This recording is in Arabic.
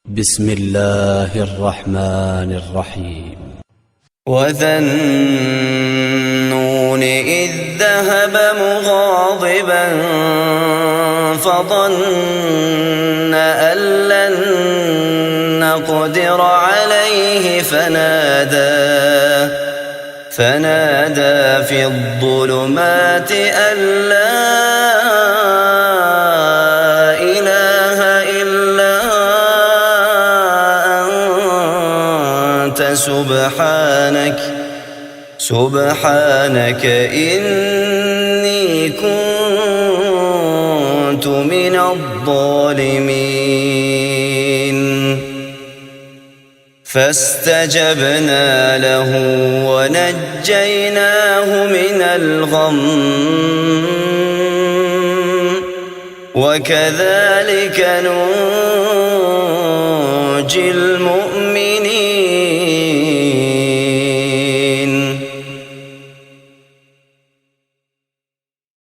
بسم الله الرحمن الرحيم. وذا النون إذ ذهب مغاضبا فظن أن لن نقدر عليه فنادى في الظلمات أن لا إله إلا أنت سبحانك إني كنت من الظالمين. فاستجبنا له ونجيناه من الغم وكذلك ننجي المؤمنين.